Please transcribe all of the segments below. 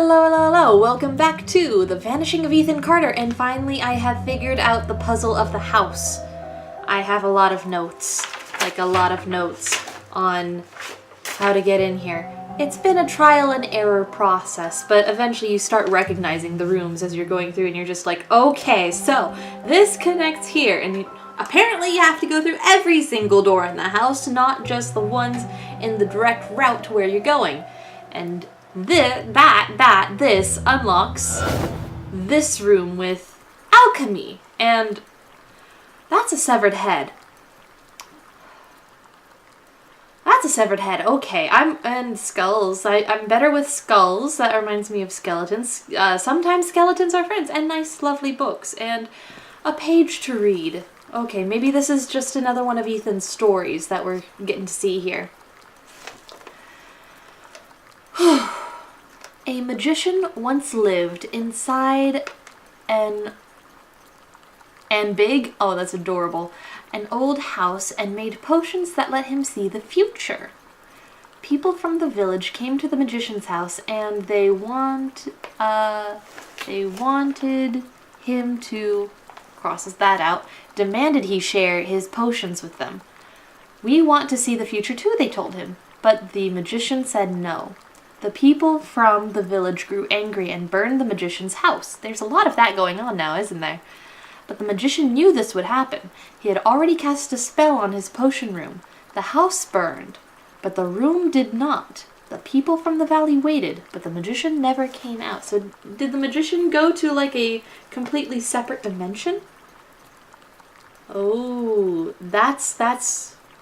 Hello, welcome back to The Vanishing of Ethan Carter, and finally I have figured out the puzzle of the house. I have a lot of notes on how to get in here. It's been a trial and error process, but eventually you start recognizing the rooms as you're going through and you're just like, okay, so this connects here, and apparently you have to go through every single door in the house, not just the ones in the direct route to where you're going. And this unlocks this room with alchemy, and that's a severed head. Okay, and skulls. I'm better with skulls. That reminds me of skeletons. Sometimes skeletons are friends, and nice, lovely books, and a page to read. Okay, maybe this is just another one of Ethan's stories that we're getting to see here. A magician once lived inside an big, oh that's adorable, an old house and made potions that let him see the future. People from the village came to the magician's house and they wanted him to, crosses that out, demanded he share his potions with them. We want to see the future too, they told him, but the magician said no. The people from the village grew angry and burned the magician's house. There's a lot of that going on now, isn't there? But the magician knew this would happen. He had already cast a spell on his potion room. The house burned, but the room did not. The people from the valley waited, but the magician never came out. So did the magician go to like a completely separate dimension? Oh, that's...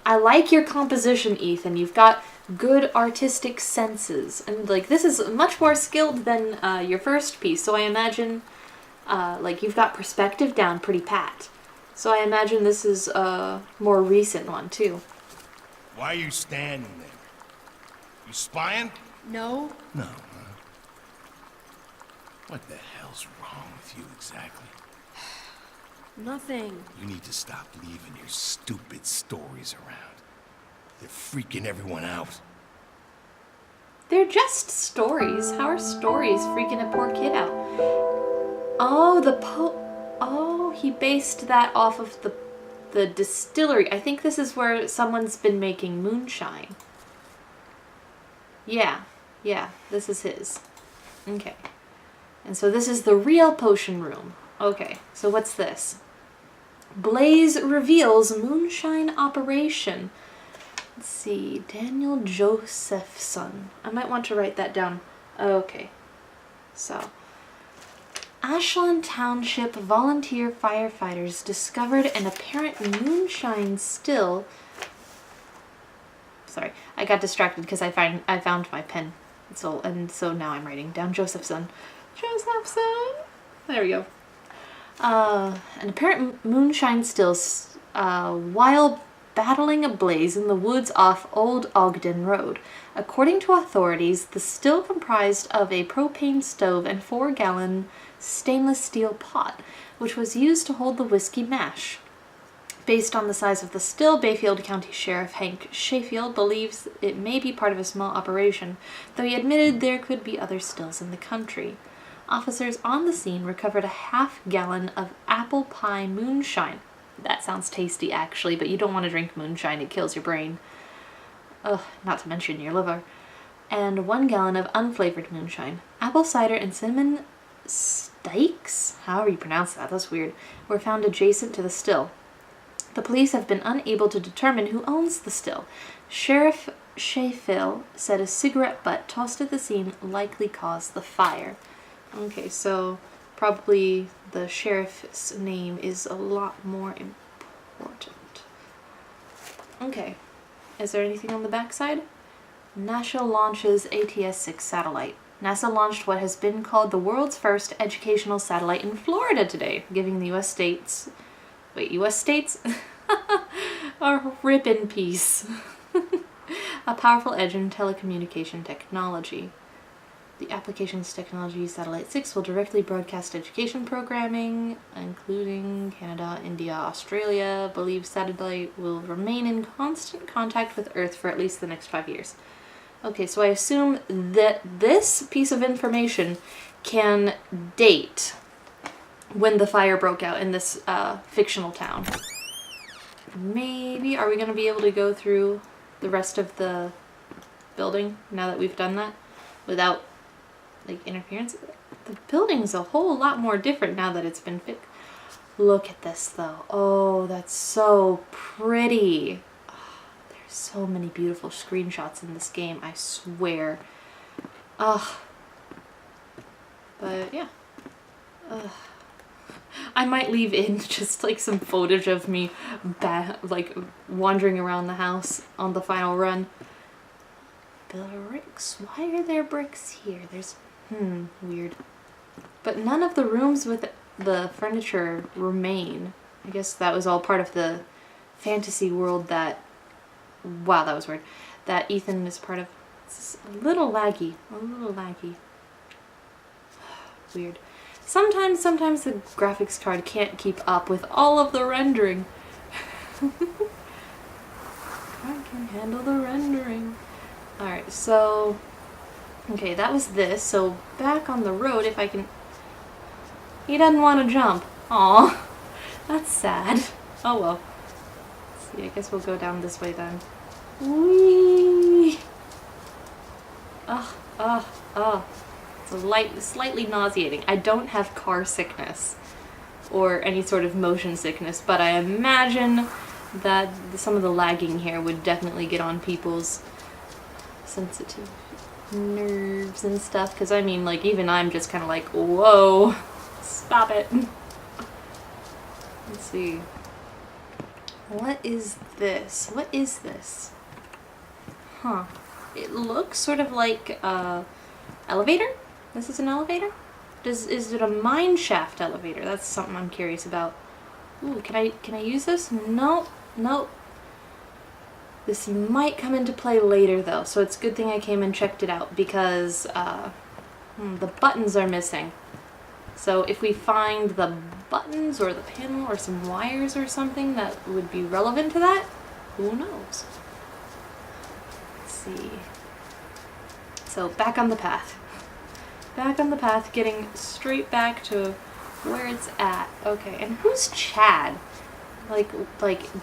I like your composition, Ethan. You've got good artistic senses, and like this is much more skilled than your first piece, so I imagine like you've got perspective down pretty pat. So I imagine this is a more recent one too. Why are you standing there? You spying? No. No, huh? What the hell's wrong with you exactly? Nothing. You need to stop leaving your stupid stories around. They're freaking everyone out. They're just stories. How are stories freaking a poor kid out? Oh, he based that off of the distillery. I think this is where someone's been making moonshine. Yeah, this is his. Okay. And so this is the real potion room. Okay, so what's this? Blaze reveals moonshine operation. Let's see, Daniel Josephson. I might want to write that down. Okay, so Ashland Township volunteer firefighters discovered an apparent moonshine still. Sorry, I got distracted because I found my pen. So now I'm writing down Josephson. There we go. An apparent moonshine still while battling a blaze in the woods off Old Ogden Road. According to authorities, the still comprised of a propane stove and 4-gallon stainless steel pot, which was used to hold the whiskey mash. Based on the size of the still, Bayfield County Sheriff Hank Sheffield believes it may be part of a small operation, though he admitted there could be other stills in the country. Officers on the scene recovered a half-gallon of apple pie moonshine. That sounds tasty, actually, but you don't want to drink moonshine. It kills your brain. Ugh, not to mention your liver. And 1 gallon of unflavored moonshine. Apple cider and cinnamon stikes, however you pronounce that, that's weird, were found adjacent to the still. The police have been unable to determine who owns the still. Sheriff Sheffield said a cigarette butt tossed at the scene likely caused the fire. Okay, so probably the sheriff's name is a lot more important. Okay, is there anything on the backside? NASA launches ATS-6 satellite. NASA launched what has been called the world's first educational satellite in Florida today, giving the U.S. states... Wait, U.S. states? A rip in peace. A powerful edge in telecommunication technology. The applications technology Satellite 6 will directly broadcast education programming, including Canada, India, Australia. Believes satellite will remain in constant contact with Earth for at least the next 5 years. Okay, so I assume that this piece of information can date when the fire broke out in this fictional town. Maybe, are we going to be able to go through the rest of the building now that we've done that without like interference? The building's a whole lot more different now that it's been fixed. Look at this though. Oh, that's so pretty. There's so many beautiful screenshots in this game, I swear. Ugh. But yeah. Ugh. I might leave in just like some footage of me like wandering around the house on the final run. Bricks. Why are there bricks here? There's weird. But none of the rooms with the furniture remain. I guess that was all part of the fantasy world that, wow, that was weird, that Ethan is part of. It's a little laggy. Weird. Sometimes the graphics card can't keep up with all of the rendering. I can handle the rendering. Alright, so... okay, that was this. So back on the road, if I can... He doesn't want to jump. Aw, that's sad. Oh well. Let's see, I guess we'll go down this way then. Whee! It's slightly nauseating. I don't have car sickness or any sort of motion sickness, but I imagine that some of the lagging here would definitely get on people's sensitive nerves and stuff, because I mean, like, even I'm just kind of like, whoa, stop it. Let's see. What is this? What is this? Huh. It looks sort of like elevator? This is an elevator? Is it a mine shaft elevator? That's something I'm curious about. Ooh, can I use this? Nope. This might come into play later though, so it's a good thing I came and checked it out, because the buttons are missing. So if we find the buttons or the panel or some wires or something that would be relevant to that, who knows? Let's see. So back on the path. Back on the path, getting straight back to where it's at. Okay, and who's Chad? Like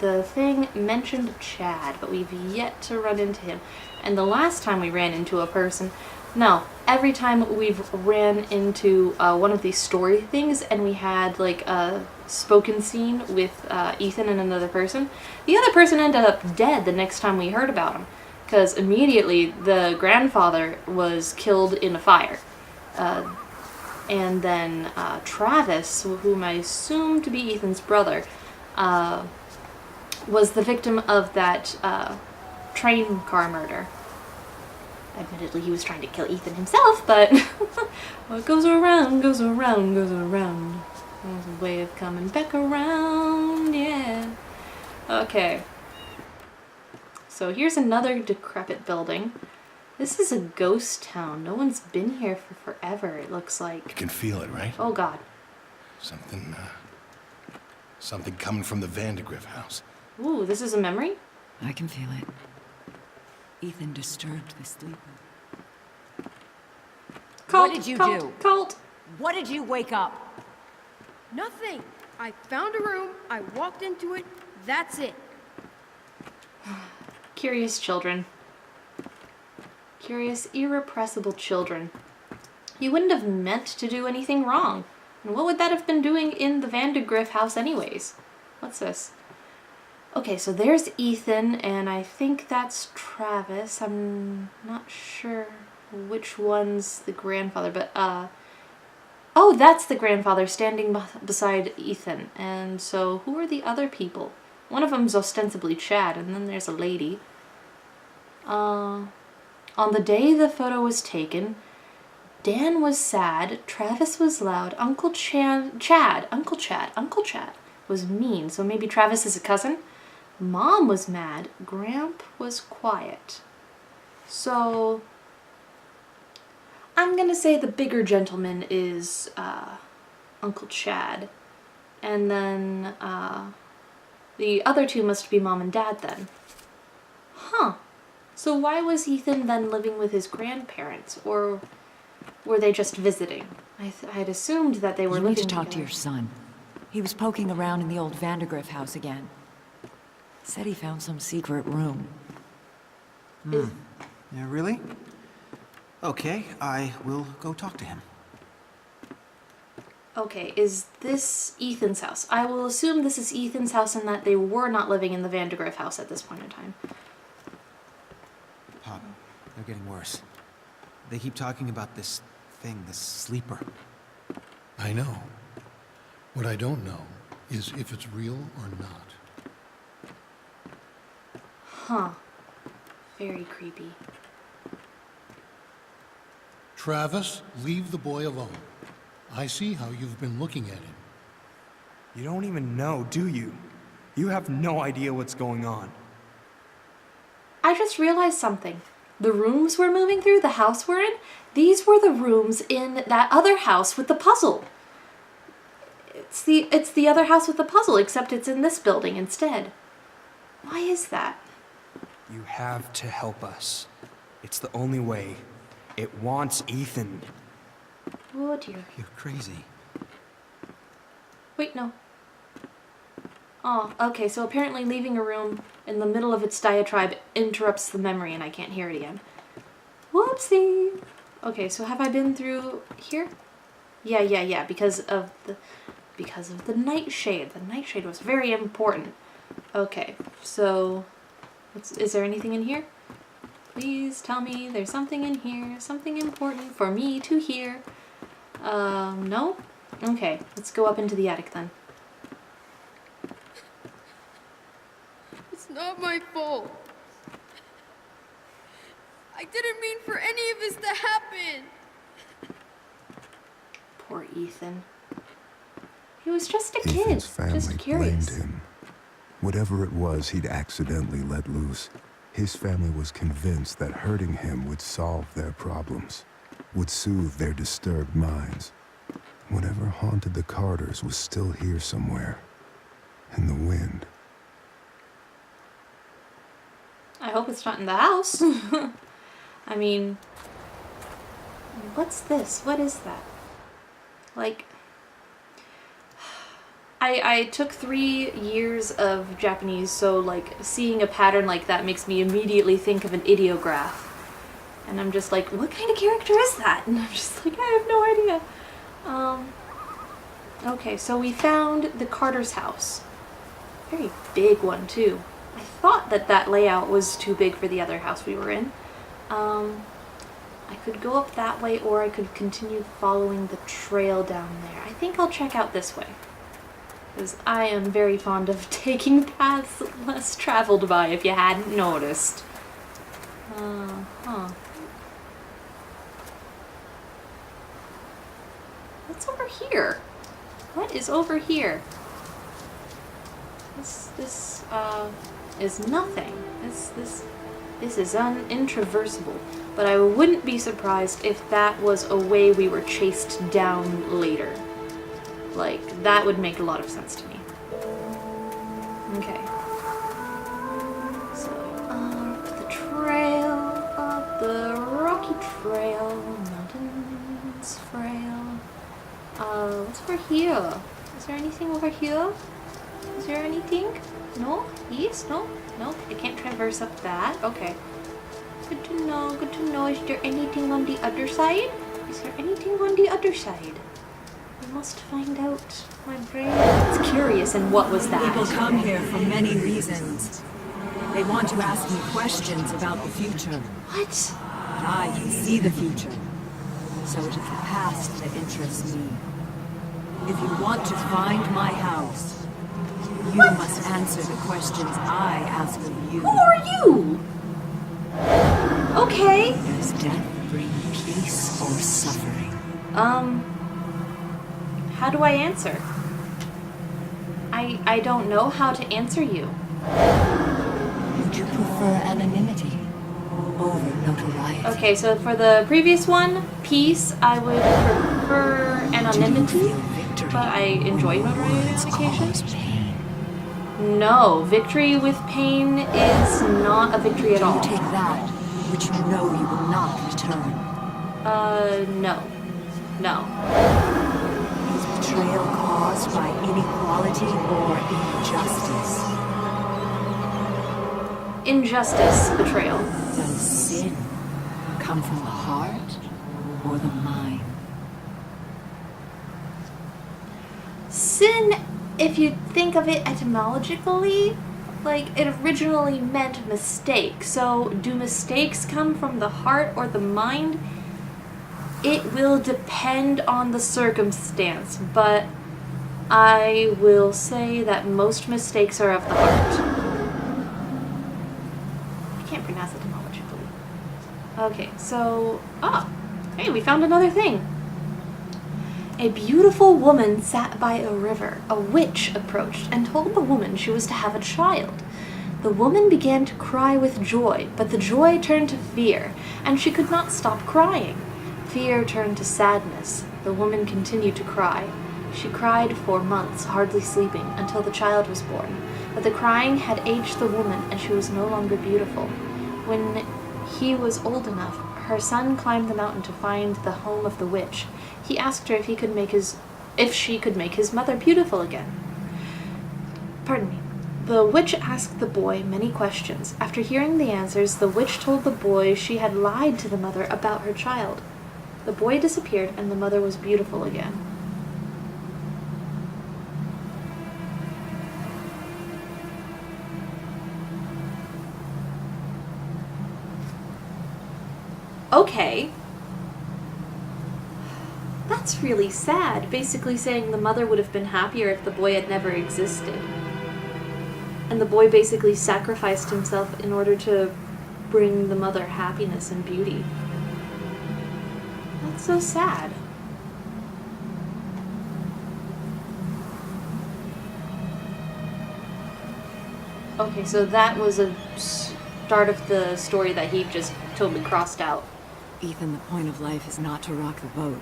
the thing mentioned Chad, but we've yet to run into him. And the last time we ran into a person, no, every time we've ran into one of these story things and we had like a spoken scene with Ethan and another person, the other person ended up dead the next time we heard about him, because immediately the grandfather was killed in a fire. And then Travis, whom I assume to be Ethan's brother, was the victim of that train car murder. Admittedly, he was trying to kill Ethan himself, but what goes around, goes around, goes around. There's a way of coming back around, yeah. Okay. So here's another decrepit building. This is a ghost town. No one's been here for forever, it looks like. You can feel it, right? Oh, God. Something coming from the Vandergrift house. Ooh, this is a memory? I can feel it. Ethan disturbed the sleeper. Cult, What did you cult, do? Cult. What did you wake up? Nothing. I found a room, I walked into it, that's it. Curious children. Curious, irrepressible children. You wouldn't have meant to do anything wrong. And what would that have been doing in the Vandergrift house anyways? What's this? Okay, so there's Ethan, and I think that's Travis. I'm not sure which one's the grandfather, but oh, that's the grandfather standing beside Ethan. And so who are the other people? One of them's ostensibly Chad, and then there's a lady. On the day the photo was taken, Dan was sad, Travis was loud, Uncle Chad was mean, so maybe Travis is a cousin? Mom was mad, Gramp was quiet. So, I'm gonna say the bigger gentleman is Uncle Chad, and then the other two must be Mom and Dad then. Huh. So why was Ethan then living with his grandparents, or were they just visiting? I'd assumed that they were You living need to talk to together. your son. He was poking around in the old Vandergriff house again. Said he found some secret room. Is- Yeah, really? Okay, I will go talk to him. Okay, is this Ethan's house? I will assume this is Ethan's house and that they were not living in the Vandergriff house at this point in time. Pop, they're getting worse. They keep talking about this thing, this sleeper. I know. What I don't know is if it's real or not. Huh. Very creepy. Travis, leave the boy alone. I see how you've been looking at him. You don't even know, do you? You have no idea what's going on. I just realized something. The rooms we're moving through, the house we're in, these were the rooms in that other house with the puzzle. It's the other house with the puzzle, except it's in this building instead. Why is that? You have to help us. It's the only way. It wants Ethan. Oh dear. You're crazy. Wait, no. Oh, okay, so apparently leaving a room in the middle of its diatribe interrupts the memory and I can't hear it again. Whoopsie! Okay, so have I been through here? Yeah, because of the nightshade. The nightshade was very important. Okay, so is there anything in here? Please tell me there's something in here, something important for me to hear. No? Okay, let's go up into the attic then. It's not my fault. I didn't mean for any of this to happen. Poor Ethan. He was just a kid, Ethan's family just curious. blamed him. Whatever it was he'd accidentally let loose, his family was convinced that hurting him would solve their problems, would soothe their disturbed minds. Whatever haunted the Carters was still here somewhere, in the wind. I hope it's not in the house. I mean, what's this? What is that? Like, I took 3 years of Japanese, so like seeing a pattern like that makes me immediately think of an ideograph. And I'm just like, what kind of character is that? And I'm just like, I have no idea. Okay, so we found the Carter's house. Very big one too. I thought that layout was too big for the other house we were in. I could go up that way or I could continue following the trail down there. I think I'll check out this way. Because I am very fond of taking paths less traveled by, if you hadn't noticed. What's over here? What is over here? This is nothing. This is intraversible. But I wouldn't be surprised if that was a way we were chased down later. Like, that would make a lot of sense to me. Okay. So, up the trail, up the rocky trail, mountains frail. What's over here? Is there anything over here? Is there anything? No? Yes? No? No? I can't traverse up that. Okay. Good to know, good to know. Is there anything on the other side? Is there anything on the other side? I must find out. My brain is curious, and what was that? People come here for many reasons. They want to ask me questions about the future. What? But I can see the future. So it is the past that interests me. If you want to find my house, you must answer the questions I ask of you. Who are you? Okay. Does death bring peace or suffering? How do I answer? I don't know how to answer you. Would you prefer anonymity over notoriety? Okay, so for the previous one, peace, I would prefer Do you anonymity, feel victory? but I enjoy Or it's notoriety. always pain? No, victory with pain is not a victory at Do you all. take that, which you know you will not return? No. No. Is betrayal caused by inequality or injustice? Injustice, betrayal. Does sin come from the heart or the mind? Sin, if you think of it etymologically, like, it originally meant mistake. So, do mistakes come from the heart or the mind? It will depend on the circumstance, but I will say that most mistakes are of the heart. I can't pronounce etymologically. Okay, so, hey, we found another thing. A beautiful woman sat by a river. A witch approached and told the woman she was to have a child. The woman began to cry with joy, but the joy turned to fear, and she could not stop crying. Fear turned to sadness. The woman continued to cry. She cried for months, hardly sleeping, until the child was born. But the crying had aged the woman, and she was no longer beautiful. When he was old enough, her son climbed the mountain to find the home of the witch. He asked her if she could make his mother beautiful again. Pardon me. The witch asked the boy many questions. After hearing the answers, the witch told the boy she had lied to the mother about her child. The boy disappeared, and the mother was beautiful again. Okay. That's really sad. Basically saying the mother would have been happier if the boy had never existed. And the boy basically sacrificed himself in order to bring the mother happiness and beauty. That's so sad. Okay, so that was a start of the story that he just totally crossed out. Ethan, the point of life is not to rock the boat.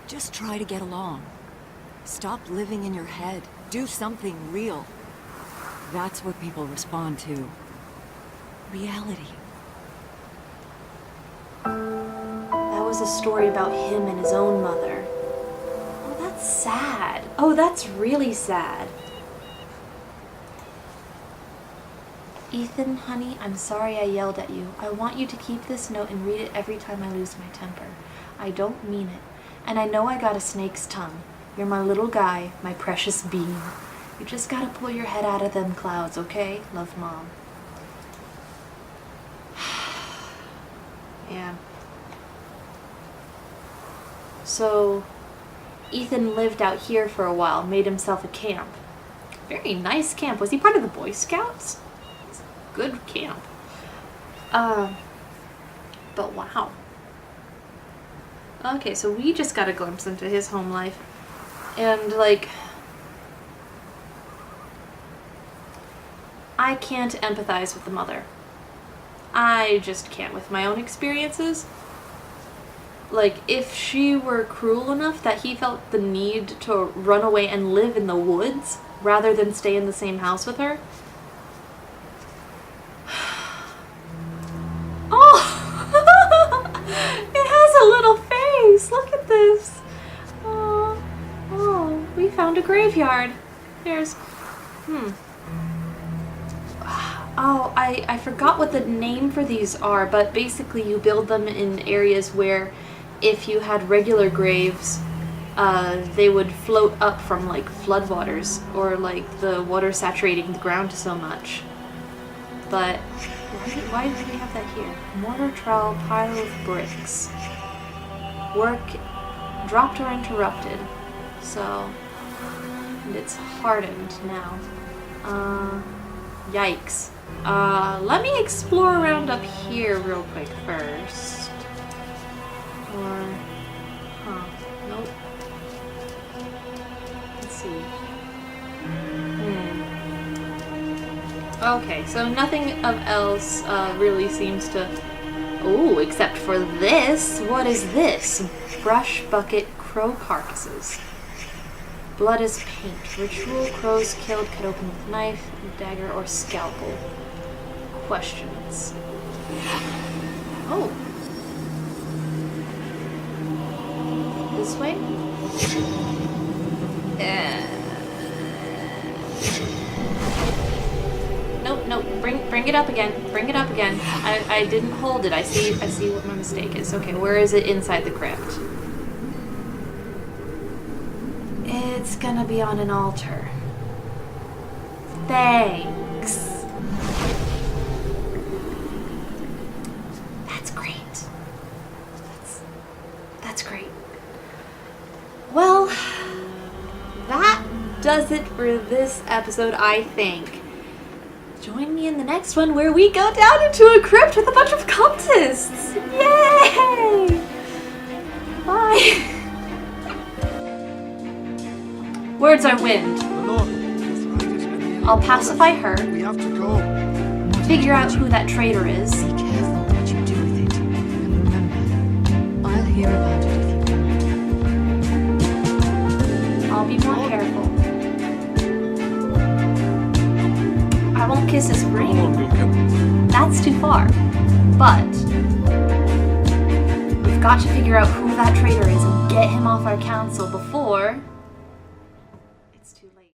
Just try to get along. Stop living in your head. Do something real. That's what people respond to. Reality. That was a story about him and his own mother. Oh, that's sad. Oh, that's really sad. Ethan, honey, I'm sorry I yelled at you. I want you to keep this note and read it every time I lose my temper. I don't mean it. And I know I got a snake's tongue. You're my little guy, my precious bean. You just gotta pull your head out of them clouds, okay? Love, Mom. Yeah. So, Ethan lived out here for a while, made himself a camp. Very nice camp. Was he part of the Boy Scouts? It's a good camp. But wow. Okay, so we just got a glimpse into his home life. And, like, I can't empathize with the mother. I just can't with my own experiences. Like, if she were cruel enough that he felt the need to run away and live in the woods rather than stay in the same house with her. Oh! It has a little face! Look at this! Oh, we found a graveyard. There's... Oh, I forgot what the name for these are, but basically you build them in areas where if you had regular graves, they would float up from like floodwaters or like the water saturating the ground so much. But why do we have that here? Mortar trowel, pile of bricks. Work dropped or interrupted. So, and it's hardened now. Yikes. Let me explore around up here real quick first. Or, nope. Let's see. Okay, so nothing of else really seems to... Oh, except for this. What is this? Brush bucket crow carcasses. Blood is paint. Ritual crows killed cut open with knife, dagger, or scalpel. Questions. Oh. This way? Nope, nope. Bring it up again. Bring it up again. I didn't hold it. I see what my mistake is. Okay, where is it inside the crypt? It's gonna be on an altar. Thanks. That's great. That's great. Well, that does it for this episode, I think. Join me in the next one where we go down into a crypt with a bunch of cultists. Yay! Bye. Words are wind. I'll pacify her. We have to go. Figure out who that traitor is. Be careful what you do with it. And remember, I'll hear about it if you I'll be more careful. I won't kiss his ring. That's too far. But we've got to figure out who that traitor is and get him off our council before